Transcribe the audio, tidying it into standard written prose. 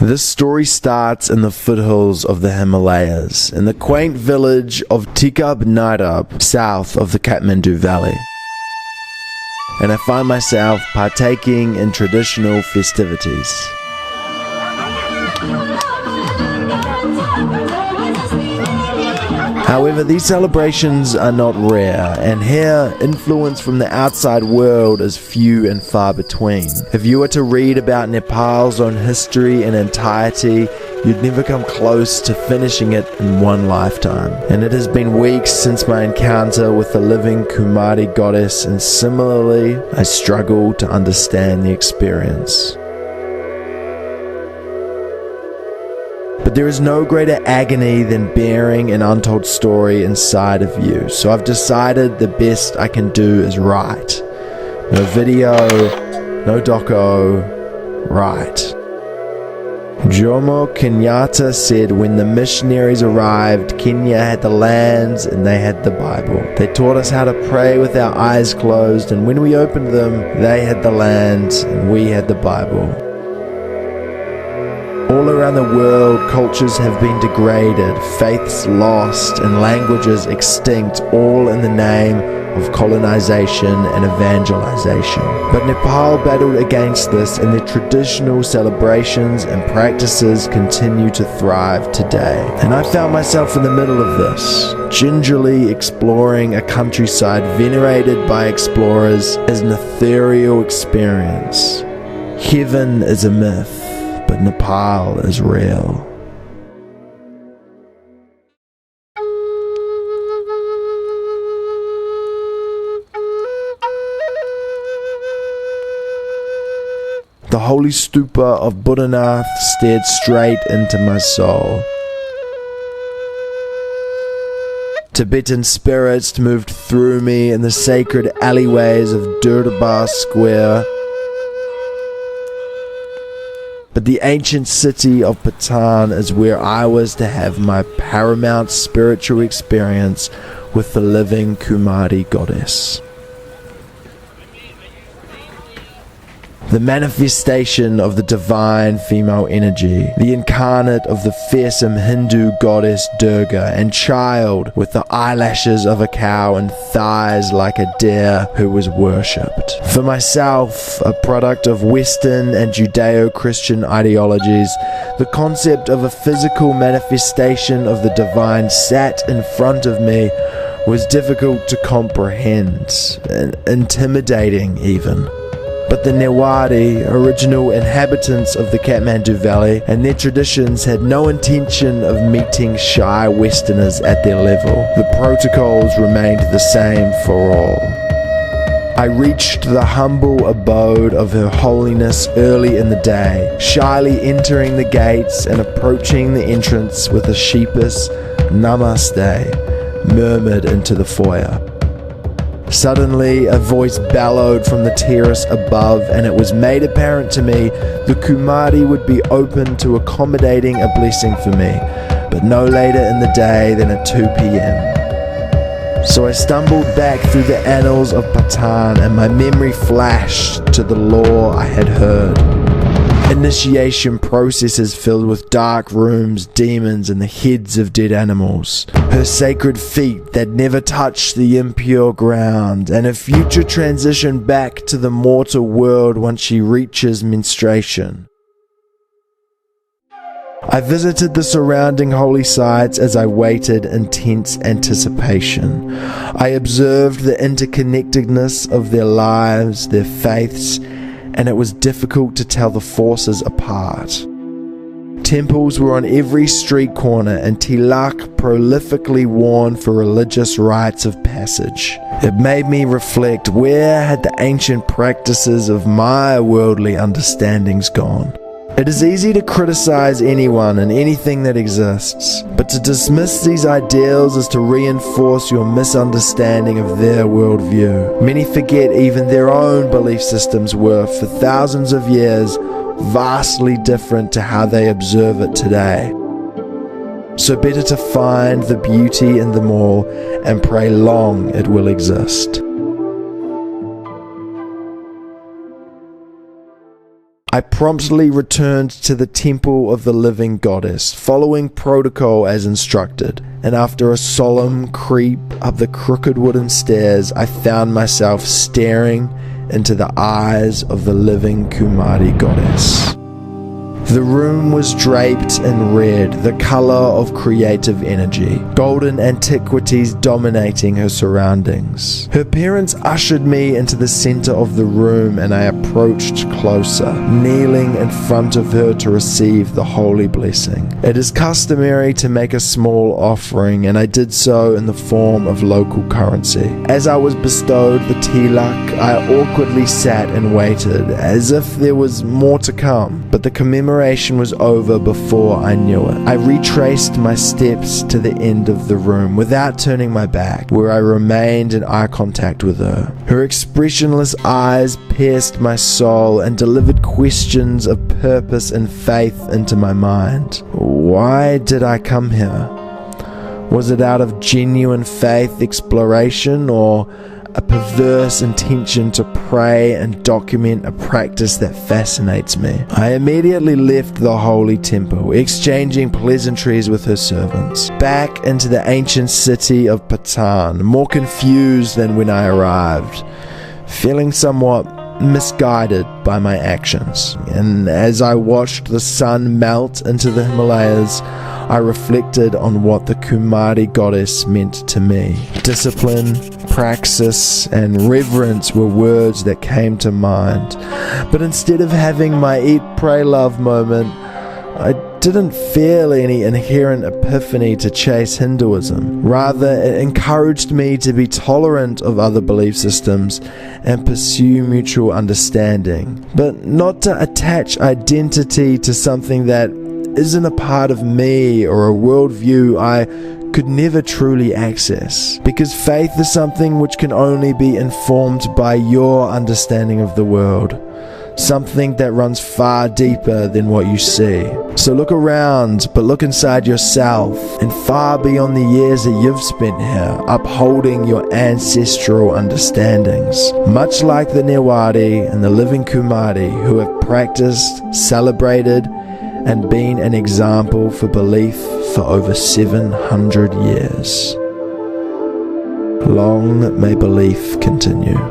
This story starts in the foothills of the Himalayas, in the quaint village of Tikab, south of the Kathmandu Valley. And I find myself partaking in traditional festivities. However, these celebrations are not rare, and here, influence from the outside world is few and far between. If you were to read about Nepal's own history in entirety, you'd never come close to finishing it in one lifetime. And it has been weeks since my encounter with the living Kumari goddess, and similarly, I struggle to understand the experience. But there is no greater agony than bearing an untold story inside of you, so I've decided the best I can do is write. No video, no doco, write. Jomo Kenyatta said when the missionaries arrived, Kenya had the lands and they had the Bible. They taught us how to pray with our eyes closed, and when we opened them, they had the lands and we had the Bible. All around the world, cultures have been degraded, faiths lost, and languages extinct, all in the name of colonization and evangelization. But Nepal battled against this, and their traditional celebrations and practices continue to thrive today. And I found myself in the middle of this, gingerly exploring a countryside venerated by explorers as an ethereal experience. Heaven is a myth, but Nepal is real. The holy stupa of Buddhanath stared straight into my soul. Tibetan spirits moved through me in the sacred alleyways of Durbar Square. But the ancient city of Patan is where I was to have my paramount spiritual experience with the living Kumari goddess. The manifestation of the divine female energy, the incarnate of the fearsome Hindu goddess Durga, and child with the eyelashes of a cow and thighs like a deer who was worshipped. For myself, a product of Western and Judeo-Christian ideologies, the concept of a physical manifestation of the divine sat in front of me was difficult to comprehend, and intimidating even. But the Newari, original inhabitants of the Kathmandu Valley, and their traditions had no intention of meeting shy Westerners at their level. The protocols remained the same for all. I reached the humble abode of Her Holiness early in the day, shyly entering the gates and approaching the entrance with a sheepish "Namaste" murmured into the foyer. Suddenly, a voice bellowed from the terrace above, and it was made apparent to me the Kumari would be open to accommodating a blessing for me, but no later in the day than at 2 p.m. So I stumbled back through the annals of Patan, and my memory flashed to the lore I had heard. Initiation processes filled with dark rooms, demons, and the heads of dead animals. Her sacred feet that never touched the impure ground, and a future transition back to the mortal world once she reaches menstruation. I visited the surrounding holy sites as I waited in tense anticipation. I observed the interconnectedness of their lives, their faiths, and it was difficult to tell the forces apart. Temples were on every street corner, and tilak prolifically worn for religious rites of passage. It made me reflect, where had the ancient practices of my worldly understandings gone? It is easy to criticize anyone and anything that exists, but to dismiss these ideals is to reinforce your misunderstanding of their worldview. Many forget even their own belief systems were, for thousands of years, vastly different to how they observe it today. So better to find the beauty in them all and pray long it will exist. I promptly returned to the temple of the living goddess, following protocol as instructed, and after a solemn creep up the crooked wooden stairs, I found myself staring into the eyes of the living Kumari goddess. The room was draped in red, the color of creative energy, golden antiquities dominating her surroundings. Her appearance ushered me into the center of the room, and I approached closer, kneeling in front of her to receive the holy blessing. It is customary to make a small offering, and I did so in the form of local currency. As I was bestowed the tilak, I awkwardly sat and waited, as if there was more to come, but the commemoration was over before I knew it. I retraced my steps to the end of the room without turning my back, where I remained in eye contact with her. Her expressionless eyes pierced my soul and delivered questions of purpose and faith into my mind. Why did I come here? Was it out of genuine faith exploration, or a perverse intention to pray and document a practice that fascinates me? I immediately left the holy temple, exchanging pleasantries with her servants, back into the ancient city of Patan, more confused than when I arrived, feeling somewhat misguided by my actions. And as I watched the sun melt into the Himalayas, I reflected on what the Kumari goddess meant to me. Discipline, praxis, and reverence were words that came to mind. But instead of having my eat, pray, love moment, I didn't feel any inherent epiphany to chase Hinduism. Rather, it encouraged me to be tolerant of other belief systems and pursue mutual understanding, but not to attach identity to something that isn't a part of me or a worldview I could never truly access. Because faith is something which can only be informed by your understanding of the world, something that runs far deeper than what you see. So look around, but look inside yourself, and far beyond the years that you've spent here, upholding your ancestral understandings. Much like the Newari and the living Kumari, who have practiced, celebrated, and been an example for belief for over 700 years. Long may belief continue.